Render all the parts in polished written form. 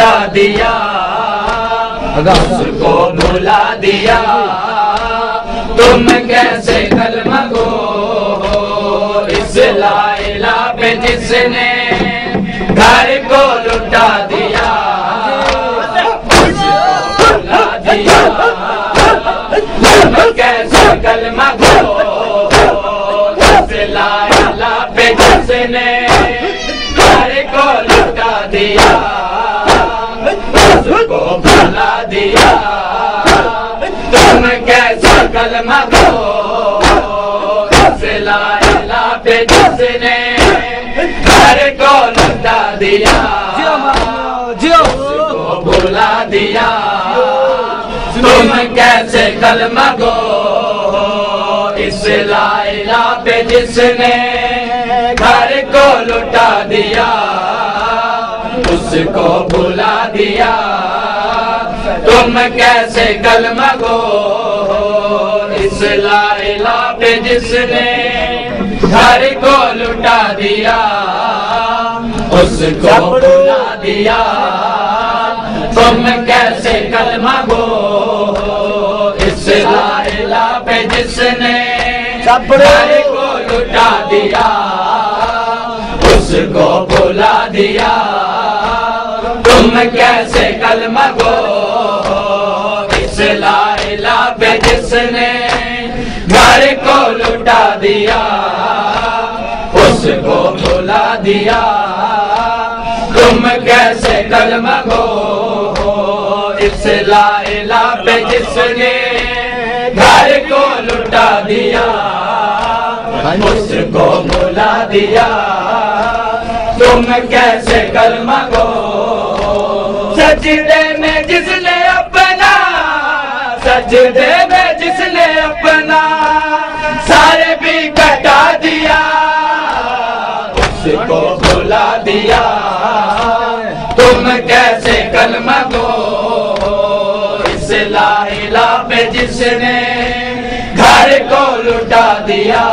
لٹا دیا اس کو بھلا دیا تم کیسے کلمہ گو اس لا الہ پہ جس نے گھر کو لٹا دیا بھلا دیا تم کیسے کلمہ گو اس لا الہ پہ جس نے گھر کو لٹا دیا اس کو بھلا دیا تم کیسے کلمہ گو اس لا الہ پہ جس نے گھر کو لٹا دیا اس کو بھلا دیا تم کیسے کلمہ گو اس لا الہ پہ جس نے گھر کو لٹا دیا اس کو بھلا دیا تم کیسے کلمہ گو اس لا الہ پہ جس نے گھر کو لٹا دیا اس کو بھلا دیا تم کیسے کلمہ گو اس لا الہ پہ جس نے گھر کو لٹا دیا اس کو بھلا دیا تم کیسے کلمہ گو اس لا الہ پہ جس نے گھر کو لٹا دیا اس کو بھلا دیا تم کیسے کلمہ گو اس لا الہ پہ جس نے گھر کو لٹا دیا اس کو بھلا دیا تم کیسے کلمہ گو سجدے میں جس نے اپنا سجدے میں جس نے اپنا سارے بھی کٹا دیا اس کو بھلا دیا تم کیسے کلمہ گو اس لا الہ پہ جس نے گھر کو لٹا دیا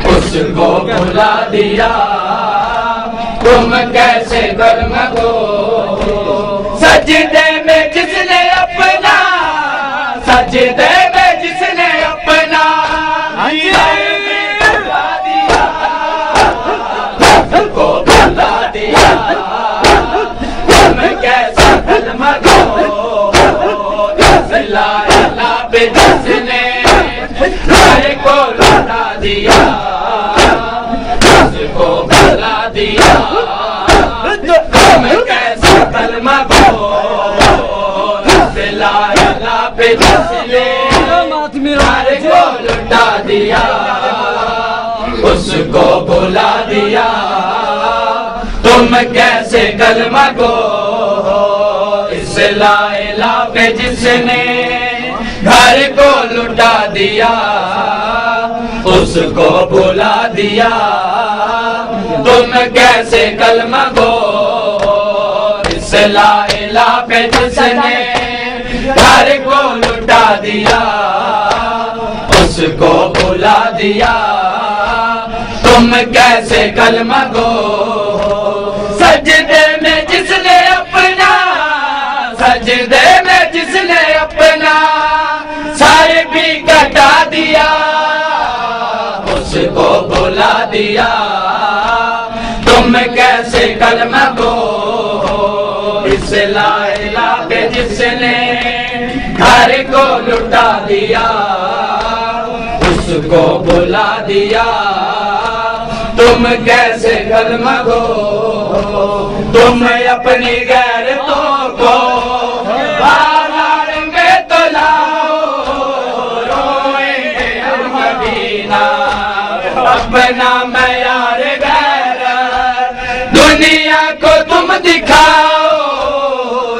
اس کو بھلا دیا تم کیسے کلمہ گو سجدے میں جس نے اپنا سجدے میں جس نے اپنا اس کو بھلا دیا تم کیسے کلمہ گو اس لا الہ پہ جس نے گھر کو لٹا دیا اس کو بھلا دیا تم کیسے کلمہ گو اس لا الہ پہ جس نے گھر کو لٹا دیا اس کو بھلا دیا تم کیسے کلمہ گو اس لا الہ پہ جس نے گھر کو لٹا دیا اس کو بھلا دیا تم کیسے کلمہ گو اس لا الہ پہ جس نے گھر کو لٹا دیا اس کو بھلا دیا تم کیسے کلمہ گو سجدے میں جس نے اپنا سجدے میں جس نے اپنا سارے بھی کٹا دیا اس کو بھلا دیا تم کیسے کلمہ گو اس لا الہ پہ جس نے گھر کو لٹا دیا اس کو بھلا دیا تم کیسے کلمہ گو تم اپنی غیرتوں کو بازار میں تو لاؤ روئیں گے ہم مدینہ اپنا معیار غیرت دنیا کو تم دکھاؤ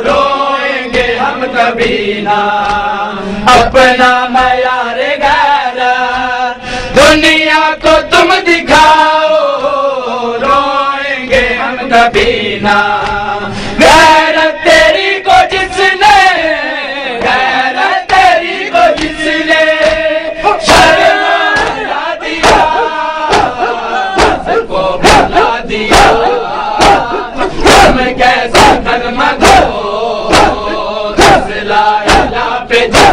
روئیں گے ہم کبھی نہ اپنا معیار غیرت دنیا کو تم دکھاؤ روئیں گے ہم کبھی نہ غیرت تیری کو جس نے غیرت تیری کو جس نے شرما دیا اس کو بھلا دیا تم کیسا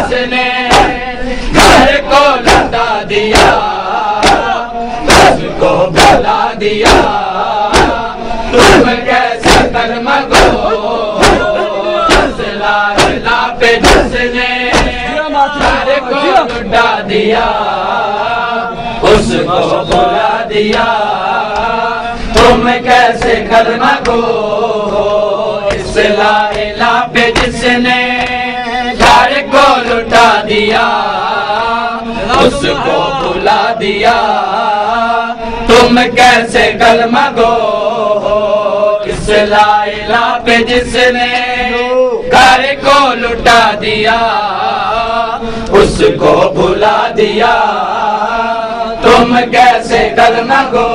جس نے گھر کو لٹا دیا اس کو بھلا دیا تم کیسے کلمہ گو لا الہ پہ جس نے گھر کو لٹا دیا اس کو بھلا دیا تم کیسے کلمہ گو اس لا الہ پہ جس نے گھر کو لٹا دیا اس کو بھلا دیا تم کیسے کلمہ گو اس لا الہ پہ جس نے گھر کو لٹا دیا اس کو بھلا دیا تم کیسے کلمہ گو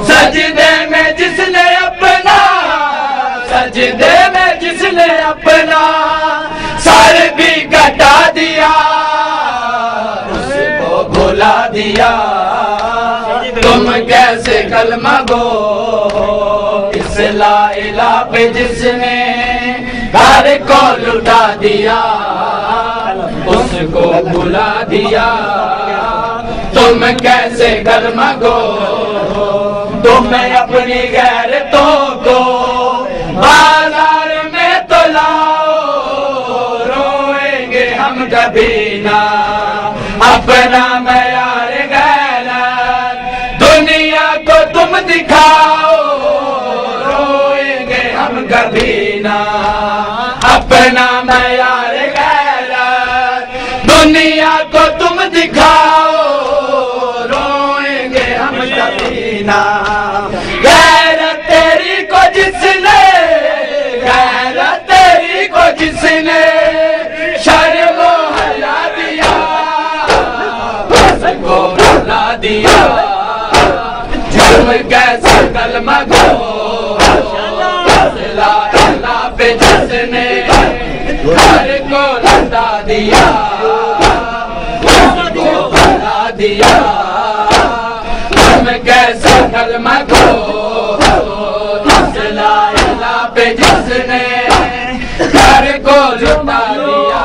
سجدے میں جس نے اپنا سجدے میں جس نے اپنا سر بھی کٹا دیا اس کو بھلا دیا تم کیسے کلمہ گو اس لا الہ پہ جس نے گھر کو لٹا دیا اس کو بھلا دیا تم کیسے کلمہ گو تمہیں اپنی غیرتوں کو بازار میں تو لاؤ روئیں گے ہم کبھی نہ اپنا معیار غیرت دنیا کو تم دکھاؤ روئیں گے ہم کبھی نہ اپنا معیار غیرت دنیا کو تم دکھاؤ روئیں گے ہم کبھی نہ غیرت تیری کو جس نے غیرت تیری کو جس نے شرم و حیا دیا اس کو بھلا دیا تم کیسے کلمہ گو لا الہ پہ جس نے گھر کو لٹا دیا اس کو بھلا دیا تم کیسے کلمہ گو لا الہ پہ جس نے گھر کو لٹا دیا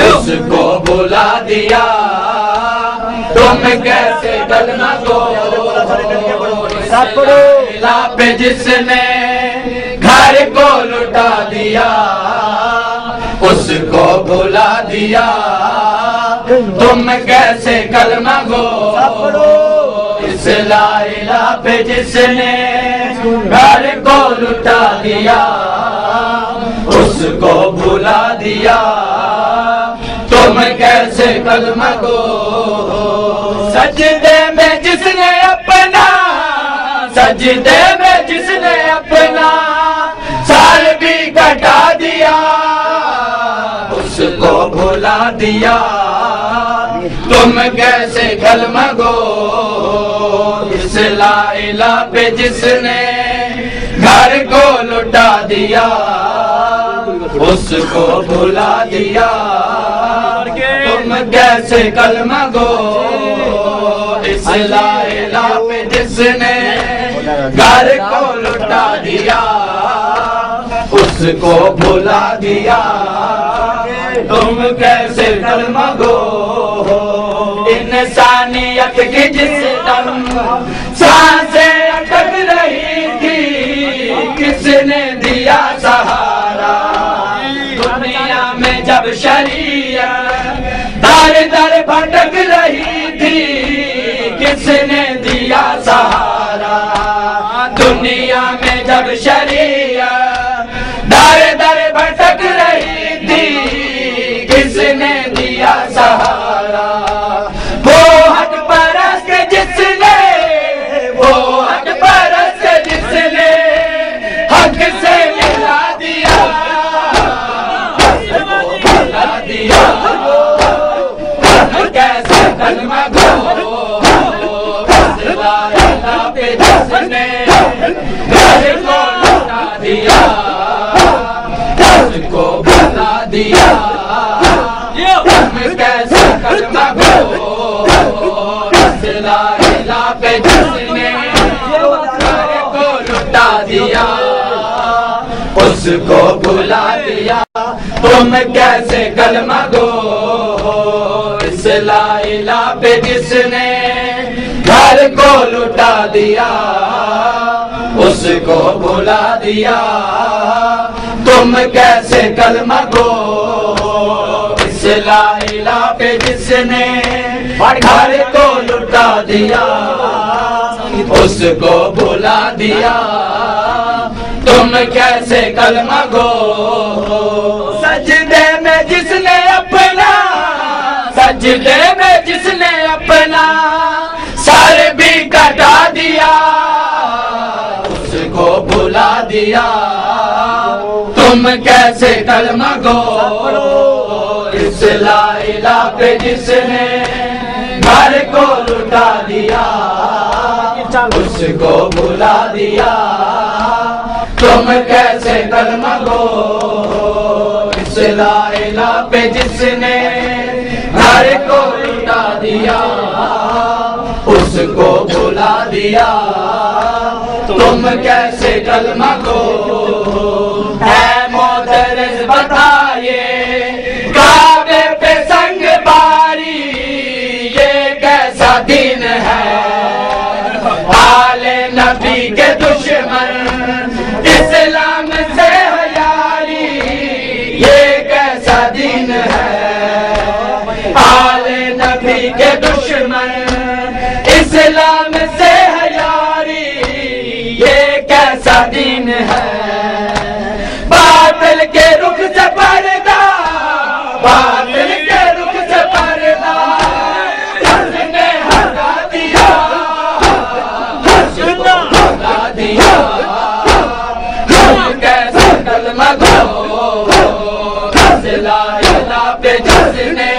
اس کو بھلا دیا تم کیسے کلمہ گو لا الہ پہ جس نے گھر کو لٹا دیا اس کو بھلا دیا تم کیسے کلمہ گو اس لا الہ پہ جس نے گھر کو لٹا دیا اس کو بھلا دیا تم کیسے کلمہ گو سجدے میں جس نے اپنا سجدے میں جس نے اپنا سر بھی کٹا دیا اس کو بھلا دیا تم کیسے کلمہ گو اس لا الہ پہ جس نے گھر کو لٹا دیا اس کو بھلا دیا تم کیسے کلمہ گو اس لا الہ پہ جس نے گھر کو لٹا دیا اس کو بھلا دیا تم کیسے کلمہ گو انسانیت کی جس دم سانسیں اٹک رہی تھی کس نے دیا سہارا دنیا میں جب شریعت در در بھٹک رہی تھی کس نے دیا سہارا دنیا میں جب شریعت در در بھٹک رہی تھی کس نے دیا سہارا وہ حق پرست جس نے وہ حق پرست جس نے حق سے ملا دیا بھلا دیا کیسے کلمہ گو لا الہ پہ جس نے گھر کو لٹا دیا اس کو بھلا دیا تم کیسے کلمہ گو لا الہ پہ جس نے گھر کو لٹا دیا اس کو بھلا دیا تو تم کیسے کلمہ گو اس لا الہ پہ جس نے گھر کو لٹا دیا اس کو بھلا دیا تم کیسے کلمہ گو اس لا الہ پہ جس نے گھر کو لٹا دیا اس کو بھلا دیا تم کیسے کلمہ گو سجدے میں جس نے اپنا سجدے میں جس نے اپنا سر بھی کٹا دیا اس کو بھلا دیا تم کیسے کلمہ گو اس لا الہ پہ جس نے گھر کو لٹا دیا اس کو بھلا دیا تم کیسے کلمہ گو اس لا الہ پہ جس نے گھر کو لٹا دیا اس کو بھلا دیا تم کیسے کلمہ گو اے معترض بتائیے کعبے پہ سنگ باری یہ کیسا دین ہے آل نبی کے دشمن اسلام سے حیاری یہ کیسا دین ہے آل نبی کے دشمن اسلام سے حیاری یہ کیسا دین ہے باطل کے رخ سے پردہ باطل کے رخ سے پردہ حق نے ہٹا دیا ہٹا دیا تم کیسے کلمہ گو اس لا الہ پہ جس نے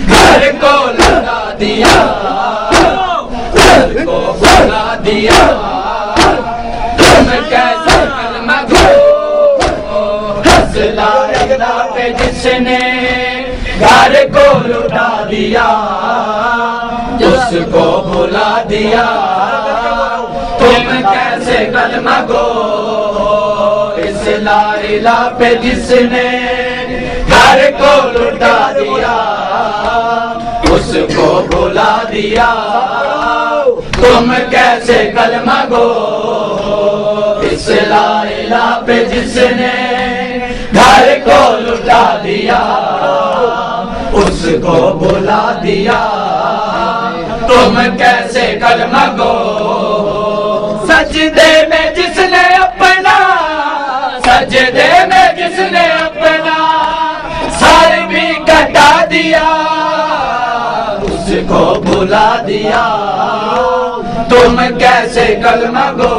گھر کو لٹا دیا گھر کو بھلا دیا تم کیسے کلمہ گو اس لا الہ پہ جس نے گھر کو لٹا دیا اس کو بھلا دیا تم کیسے کلمہ گو اس لا الہ پہ جس نے گھر کو لٹا دیا اس کو بھلا دیا تم کیسے کلمہ گو اس لا الہ پہ جس نے گھر کو لٹا دیا اس کو بھلا دیا تم کیسے کلمہ گو سجدے میں جس نے اپنا سجدے میں جس نے اپنا سر بھی کٹا دیا اس کو بھلا دیا تم کیسے کلمہ گو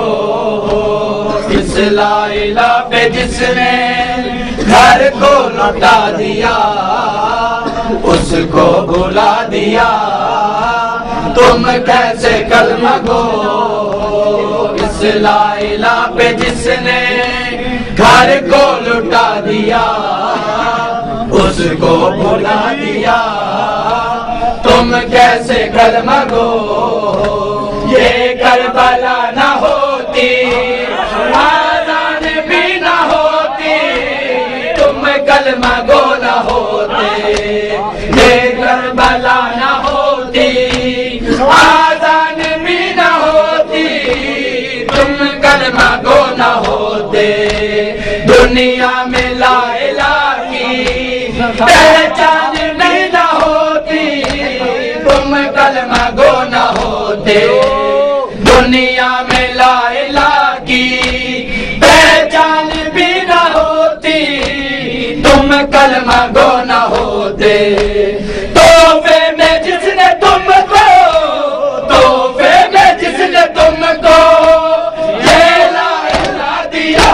اس لا الہ پہ جس نے گھر کو لٹا دیا اس کو بھلا دیا تم کیسے کلمہ گو اس لا الہ پہ جس نے گھر کو لٹا دیا اس کو بھلا دیا تم کیسے کلمہ گو یہ کربلا نہ ہوتی آذان بھی نہ ہوتی تم کلمہ گو نہ ہوتے یہ کربلا نہ ہوتی آذان بھی نہ ہوتی تم کلمہ گو نہ ہوتے دنیا میں لا الہ کی پہچان نہیں نہ ہوتی تم کلمہ گو نہ ہوتے دنیا میں لا الہ کی پہچان بھی نہ ہوتی تم کلمہ گو نہ ہوتے تحفے میں جس نے تم کو تحفے میں جس نے تم کو یہ لا الہ دیا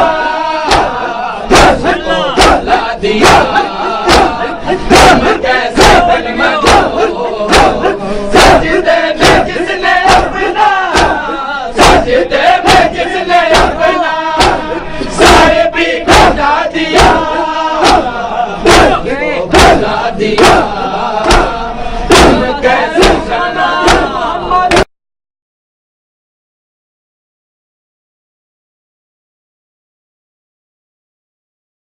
لا دیا تم کیسے کلمہ گو سجدے میں جس نے اپنا سجدے میں جس نے اپنا سر بھی کٹا دیا بھلا دیا